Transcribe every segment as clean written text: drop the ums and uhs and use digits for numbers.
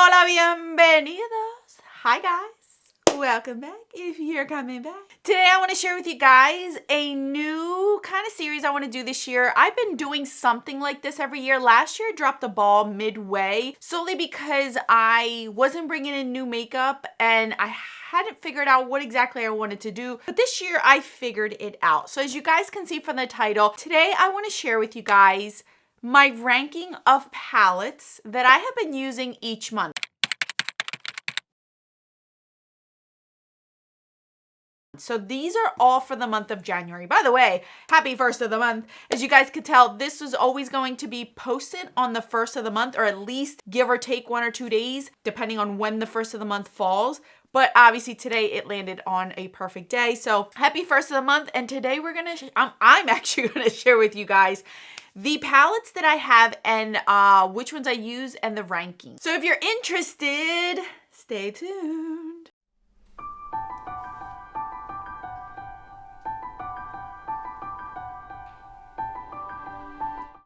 Hola, bienvenidos. Hi guys, welcome back if you're coming back. Today I want to share with you guys a new kind of series I want to do this year. I've been doing something like this every year. Last year I dropped the ball midway solely because I wasn't bringing in new makeup and I hadn't figured out what exactly I wanted to do. But this year I figured it out. So as you guys can see from the title, today I want to share with you guys my ranking of palettes that I have been using each month. So these are all for the month of January. By the way, happy first of the month. As you guys could tell, this was always going to be posted on the first of the month, or at least give or take 1 or 2 days, depending on when the first of the month falls. But obviously today it landed on a perfect day. So happy first of the month. And today we're gonna, I'm actually gonna share with you guys the palettes that I have and which ones I use and the ranking. So if you're interested, stay tuned.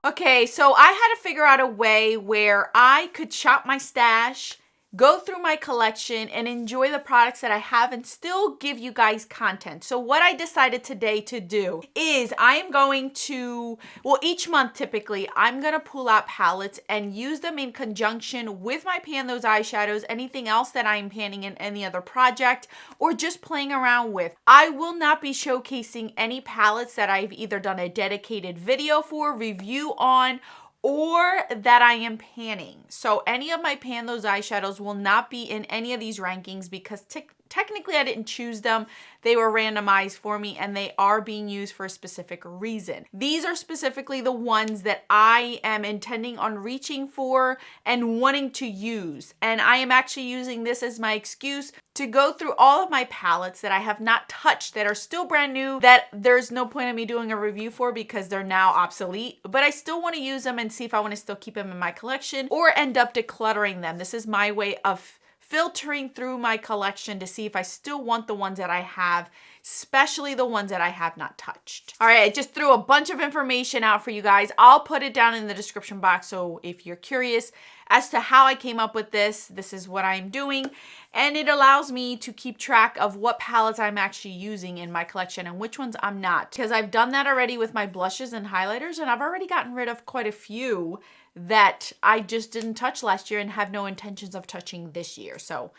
Okay, so I had to figure out a way where I could shop my stash, go through my collection, and enjoy the products that I have and still give you guys content. So what I decided today to do is I am going to, well, each month typically, I'm going to pull out palettes and use them in conjunction with my Pan Those eyeshadows, anything else that I'm panning in any other project, or just playing around with. I will not be showcasing any palettes that I've either done a dedicated video for, review on, or that I am panning. So any of my Pan Those eyeshadows will not be in any of these rankings because technically I didn't choose them. They were randomized for me and they are being used for a specific reason. These are specifically the ones that I am intending on reaching for and wanting to use. And I am actually using this as my excuse to go through all of my palettes that I have not touched, that are still brand new, that there's no point in me doing a review for because they're now obsolete, but I still want to use them and see if I want to still keep them in my collection or end up decluttering them. This is my way of filtering through my collection to see if I still want the ones that I have, especially the ones that I have not touched. All right, I just threw a bunch of information out for you guys. I'll put it down in the description box, so if you're curious as to how I came up with this is what I'm doing. And it allows me to keep track of what palettes I'm actually using in my collection and which ones I'm not. Because I've done that already with my blushes and highlighters, and I've already gotten rid of quite a few that I just didn't touch last year and have no intentions of touching this year. So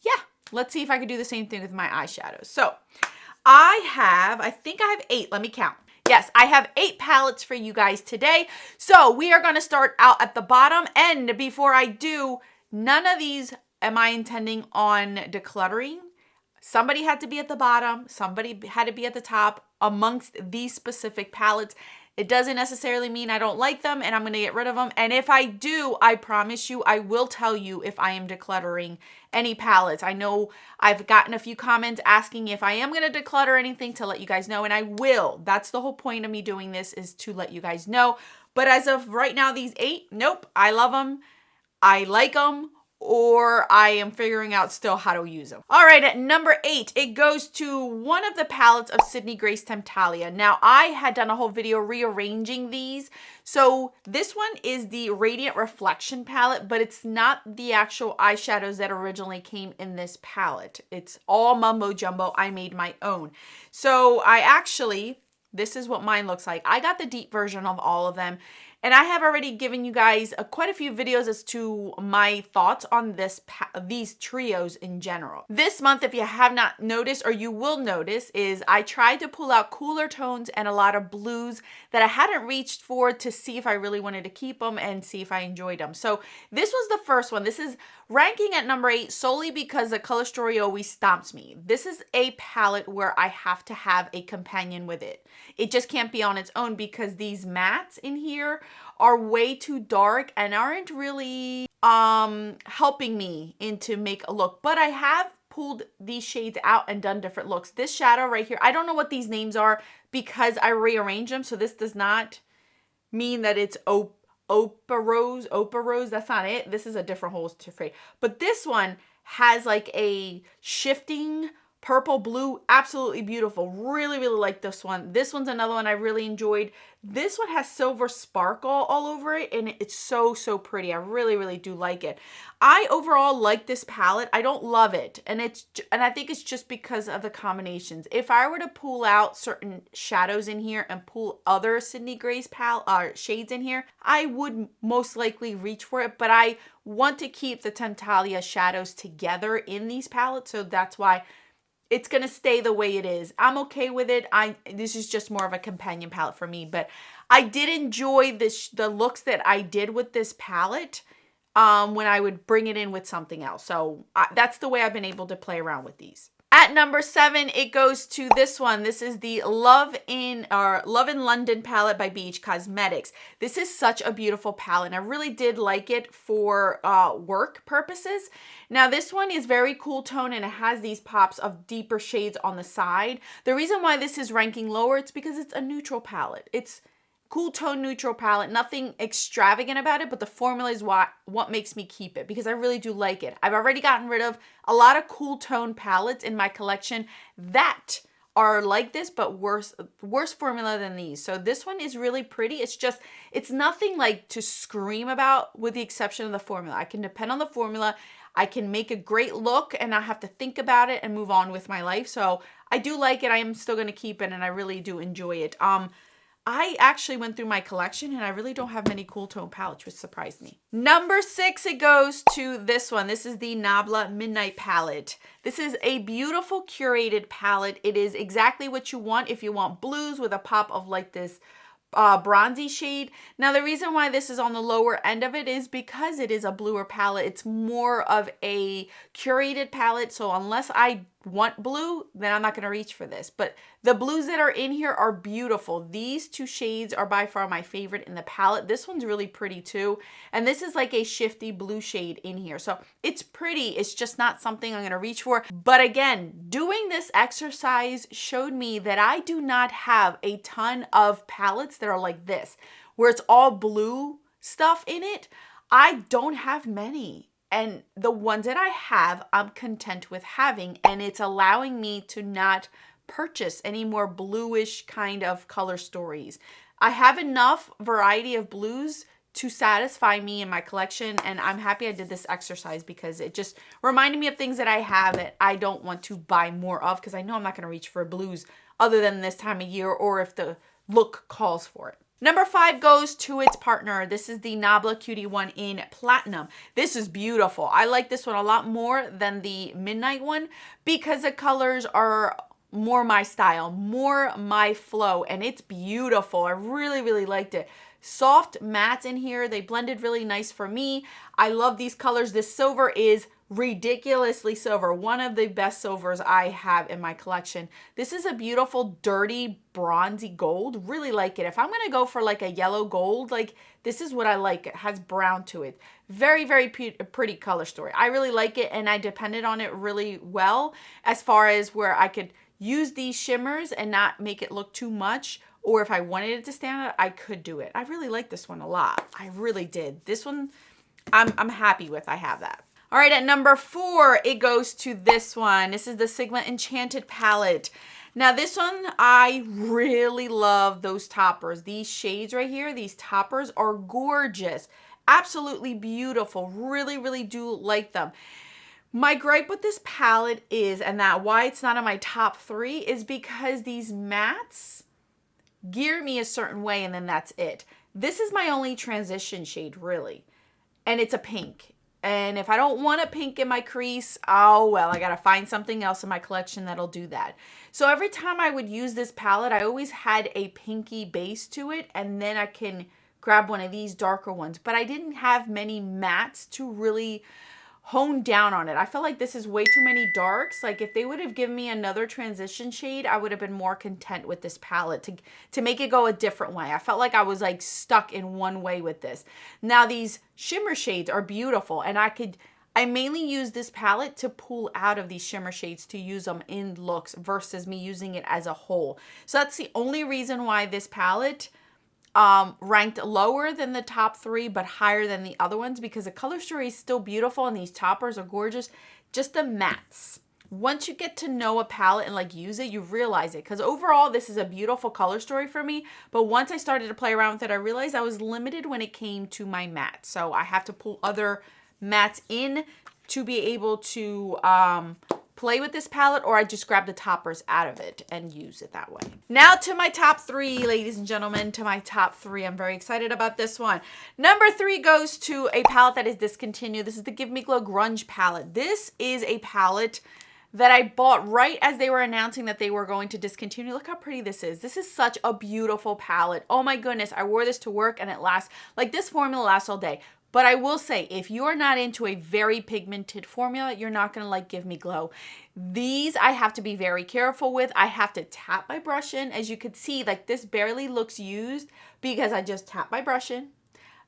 yeah, let's see if I can do the same thing with my eyeshadows. So I think I have 8. Let me count. Yes, I have 8 palettes for you guys today. So we are going to start out at the bottom. And before I do, none of these am I intending on decluttering. Somebody had to be at the bottom. Somebody had to be at the top amongst these specific palettes. It doesn't necessarily mean I don't like them and I'm going to get rid of them. And if I do, I promise you, I will tell you if I am decluttering any palettes. I know I've gotten a few comments asking if I am going to declutter anything, to let you guys know, and I will. That's the whole point of me doing this, is to let you guys know. But as of right now, these 8, nope, I love them. I like them. Or I am figuring out still how to use them. All right, at number 8, it goes to one of the palettes of Sydney Grace Temptalia. Now, I had done a whole video rearranging these. So this one is the Radiant Reflection palette, but it's not the actual eyeshadows that originally came in this palette. It's all mumbo jumbo. I made my own. So this is what mine looks like. I got the deep version of all of them. And I have already given you guys quite a few videos as to my thoughts on these trios in general. This month, if you have not noticed, or you will notice, is I tried to pull out cooler tones and a lot of blues that I hadn't reached for to see if I really wanted to keep them and see if I enjoyed them. So this was the first one. This is ranking at number 8 solely because the color story always stomps me. This is a palette where I have to have a companion with it. It just can't be on its own because these mattes in here are way too dark and aren't really helping me into make a look. But I have pulled these shades out and done different looks. This shadow right here, I don't know what these names are because I rearranged them. So this does not mean that it's Opa Rose, that's not it. This is a different whole shade. But this one has like a shifting Purple, blue, absolutely beautiful. Really, really like this one. This one's another one I really enjoyed. This one has silver sparkle all over it, and it's so, so pretty. I really, really do like it. I overall like this palette. I don't love it, and I think it's just because of the combinations. If I were to pull out certain shadows in here and pull other Sydney Grace shades in here, I would most likely reach for it, but I want to keep the Temptalia shadows together in these palettes, so that's why it's going to stay the way it is. I'm okay with it. This is just more of a companion palette for me, but I did enjoy the looks that I did with this palette when I would bring it in with something else. So that's the way I've been able to play around with these. At number 7, it goes to this one. This is the Love in London palette by BH Cosmetics. This is such a beautiful palette, and I really did like it for work purposes. Now, this one is very cool tone, and it has these pops of deeper shades on the side. The reason why this is ranking lower, it's because it's a neutral palette. It's cool tone neutral palette, nothing extravagant about it, but the formula is what makes me keep it, because I really do like it. I've already gotten rid of a lot of cool tone palettes in my collection that are like this, but worse formula than these. So this one is really pretty. It's nothing like to scream about, with the exception of the formula. I can depend on the formula. I can make a great look and not have to think about it and move on with my life. So I do like it. I am still going to keep it, and I really do enjoy it. I actually went through my collection, and I really don't have many cool tone palettes, which surprised me. Number 6, it goes to this one. This is the Nabla Midnight palette. This is a beautiful curated palette. It is exactly what you want if you want blues with a pop of like this bronzy shade. Now, the reason why this is on the lower end of it is because it is a bluer palette. It's more of a curated palette, so unless I want blue, then I'm not going to reach for this. But the blues that are in here are beautiful. These 2 shades are by far my favorite in the palette. This one's really pretty too, and this is like a shifty blue shade in here, so it's pretty. It's just not something I'm going to reach for. But again, doing this exercise showed me that I do not have a ton of palettes that are like this, where it's all blue stuff in it. I don't have many. And the ones that I have, I'm content with having, and it's allowing me to not purchase any more bluish kind of color stories. I have enough variety of blues to satisfy me in my collection, and I'm happy I did this exercise because it just reminded me of things that I have that I don't want to buy more of, because I know I'm not going to reach for blues other than this time of year, or if the look calls for it. Number 5 goes to its partner. This is the Nabla Cutie one in Platinum. This is beautiful. I like this one a lot more than the Midnight one because the colors are more my style, more my flow, and it's beautiful. I really, really liked it. Soft mattes in here. They blended really nice for me. I love these colors. This silver is ridiculously silver. One of the best silvers I have in my collection. This is a beautiful, dirty, bronzy gold. Really like it. If I'm going to go for like a yellow gold, like this is what I like. It has brown to it. Very, very pretty color story. I really like it, and I depended on it really well as far as where I could use these shimmers and not make it look too much, or if I wanted it to stand out, I could do it. I really like this one a lot. I really did. This one I'm happy with. I have that. All right, at number 4, it goes to this one. This is the Sigma Enchanted palette. Now this one, I really love those toppers. These shades right here, these toppers are gorgeous. Absolutely beautiful. Really, really do like them. My gripe with this palette is, and that why it's not in my top 3, is because these mattes gear me a certain way, and then that's it. This is my only transition shade, really. And it's a pink. And if I don't want a pink in my crease, oh well, I gotta find something else in my collection that'll do that. So every time I would use this palette, I always had a pinky base to it, and then I can grab one of these darker ones. But I didn't have many mattes to really hone down on it. I feel like this is way too many darks. Like if they would have given me another transition shade, I would have been more content with this palette to make it go a different way. I felt like I was like stuck in one way with this. Now these shimmer shades are beautiful, and I mainly use this palette to pull out of these shimmer shades to use them in looks versus me using it as a whole. So that's the only reason why this palette ranked lower than the top 3 but higher than the other ones, because the color story is still beautiful and these toppers are gorgeous. Just the mattes Once you get to know a palette and like use it, you realize it. Because overall, this is a beautiful color story for me. But once I started to play around with it, I realized I was limited when it came to my matte. So I have to pull other mattes in to be able to play with this palette, or I just grab the toppers out of it and use it that way. Now to my top three, ladies and gentlemen, to my top three. I'm very excited about this one. Number three goes to a palette that is discontinued. This is the Give Me Glow Grunge palette. This is a palette that I bought right as they were announcing that they were going to discontinue. Look how pretty this is. This is such a beautiful palette. Oh my goodness, I wore this to work and it lasts, like this formula lasts all day. But I will say, if you're not into a very pigmented formula, you're not gonna like Give Me Glow. These I have to be very careful with. I have to tap my brush in. As you can see, like this barely looks used because I just tap my brush in,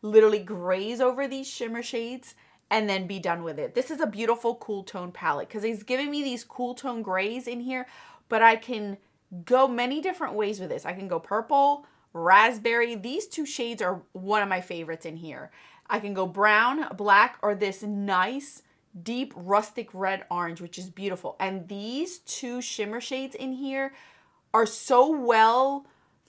literally graze over these shimmer shades, and then be done with it. This is a beautiful cool tone palette because he's giving me these cool tone grays in here, but I can go many different ways with this. I can go purple, raspberry. These two shades are one of my favorites in here. I can go brown, black, or this nice deep rustic red orange, which is beautiful. And these two shimmer shades in here are so well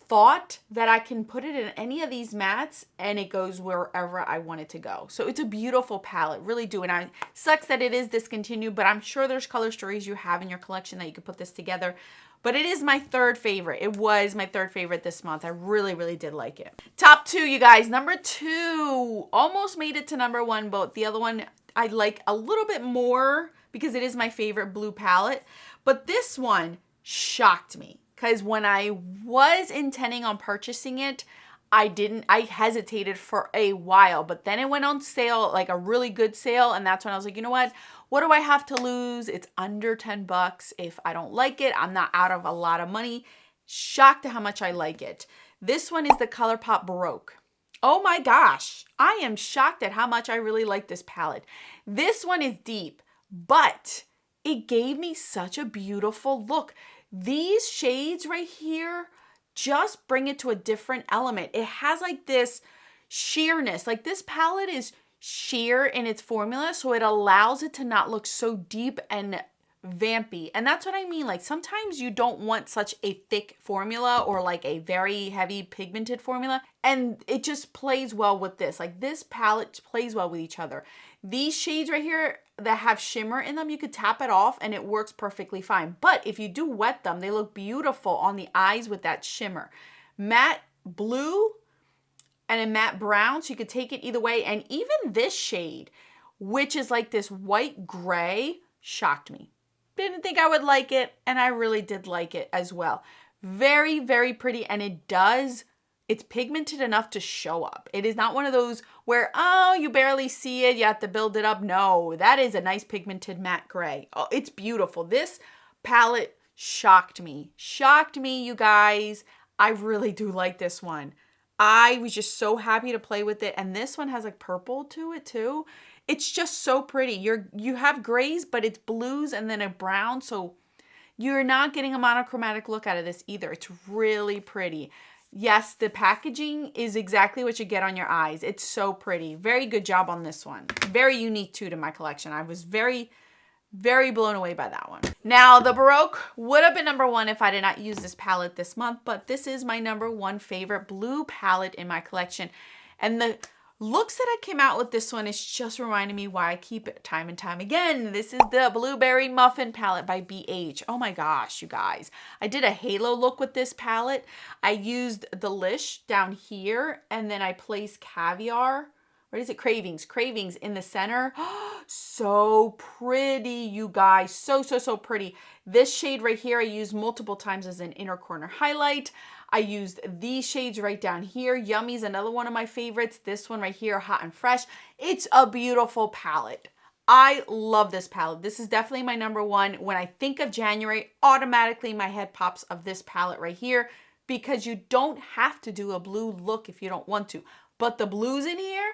thought that I can put it in any of these mattes and it goes wherever I want it to go. So it's a beautiful palette, really do. And it sucks that it is discontinued, but I'm sure there's color stories you have in your collection that you could put this together. But it is my third favorite. It was my third favorite this month. I really, really did like it. Top two, you guys. Number two, almost made it to number one, but the other one I like a little bit more because it is my favorite blue palette. But this one shocked me because when I was intending on purchasing it, I hesitated for a while, but then it went on sale, like a really good sale. And that's when I was like, you know what do I have to lose? It's under 10 bucks. If I don't like it, I'm not out of a lot of money. Shocked at how much I like it. This one is the Colourpop Baroque. Oh my gosh. I am shocked at how much I really like this palette. This one is deep, but it gave me such a beautiful look. These shades right here just bring it to a different element. It has like this sheerness. Like this palette is sheer in its formula, so it allows it to not look so deep and vampy. And that's what I mean. Like sometimes you don't want such a thick formula or like a very heavy pigmented formula, and it just plays well with this. Like this palette plays well with each other. These shades right here that have shimmer in them, you could tap it off and it works perfectly fine. But if you do wet them, they look beautiful on the eyes with that shimmer. Matte blue and a matte brown, so you could take it either way. And even this shade, which is like this white gray, shocked me. Didn't think I would like it, and I really did like it as well. Very, very pretty, and it's pigmented enough to show up. It is not one of those where, oh, you barely see it, you have to build it up. No, that is a nice pigmented matte gray. Oh, it's beautiful. This palette shocked me. Shocked me, you guys. I really do like this one. I was just so happy to play with it. And this one has like purple to it too. It's just so pretty. You have grays, but it's blues and then a brown. So you're not getting a monochromatic look out of this either. It's really pretty. Yes, the packaging is exactly what you get on your eyes. It's so pretty. Very good job on this one. Very unique too to my collection. I was very, very blown away by that one. Now, the Baroque would have been number one if I did not use this palette this month, but this is my number one favorite blue palette in my collection. And the looks that I came out with this one is just reminding me why I keep it time and time again. This is the Blueberry Muffin palette by BH. Oh my gosh, you guys. I did a halo look with this palette. I used the Lish down here, and then I placed Caviar. What is it? Cravings in the center. So pretty, you guys. So, so, so pretty. This shade right here I used multiple times as an inner corner highlight. I used these shades right down here. Yummy's another one of my favorites. This one right here, Hot and Fresh. It's a beautiful palette. I love this palette. This is definitely my number one. When I think of January, automatically my head pops of this palette right here, because you don't have to do a blue look if you don't want to. But the blues in here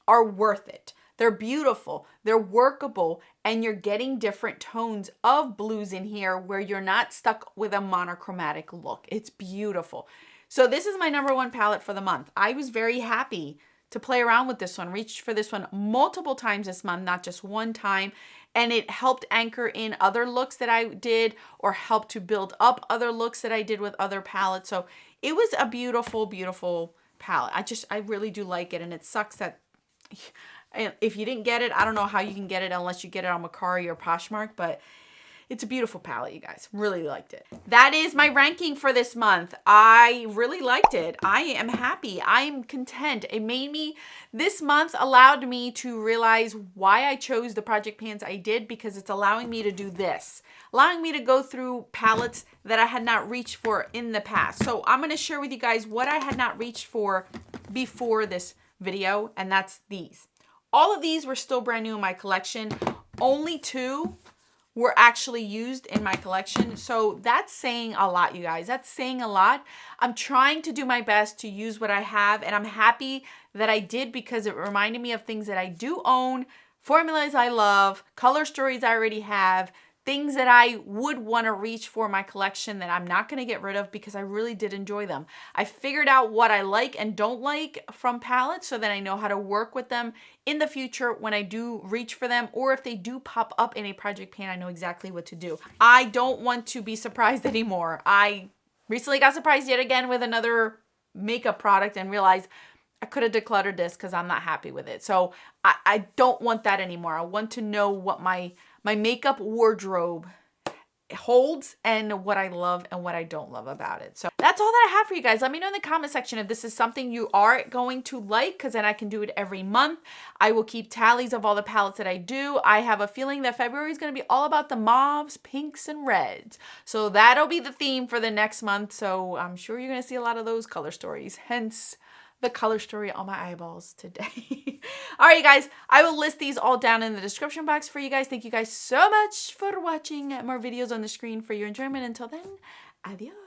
are worth it. They're beautiful, they're workable, and you're getting different tones of blues in here where you're not stuck with a monochromatic look. It's beautiful. So this is my number one palette for the month. I was very happy to play around with this one. Reached for this one multiple times this month, not just one time. And it helped anchor in other looks that I did, or helped to build up other looks that I did with other palettes. So it was a beautiful, beautiful palette. I really do like it. And it sucks that if you didn't get it, I don't know how you can get it unless you get it on Mercari or Poshmark, but it's a beautiful palette, you guys. Really liked it. That is my ranking for this month. I really liked it. I am happy. I am content. It made me, this month allowed me to realize why I chose the project pans I did, because it's allowing me to do this. Allowing me to go through palettes that I had not reached for in the past. So I'm going to share with you guys what I had not reached for before this video, and that's these. All of these were still brand new in my collection. Only 2 were actually used in my collection. So that's saying a lot, you guys. That's saying a lot. I'm trying to do my best to use what I have, and I'm happy that I did, because it reminded me of things that I do own, formulas I love, color stories I already have, things that I would want to reach for my collection that I'm not going to get rid of because I really did enjoy them. I figured out what I like and don't like from palettes so that I know how to work with them in the future when I do reach for them, or if they do pop up in a project pan, I know exactly what to do. I don't want to be surprised anymore. I recently got surprised yet again with another makeup product and realized I could have decluttered this because I'm not happy with it. So I don't want that anymore. I want to know what my makeup wardrobe holds and what I love and what I don't love about it. So that's all that I have for you guys. Let me know in the comment section if this is something you are going to like, because then I can do it every month. I will keep tallies of all the palettes that I do. I have a feeling that February is going to be all about the mauves, pinks, and reds. So that'll be the theme for the next month. So I'm sure you're going to see a lot of those color stories. Hence the color story on my eyeballs today. All right, you guys, I will list these all down in the description box for you guys. Thank you guys so much for watching. More videos on the screen for your enjoyment. Until then, adios.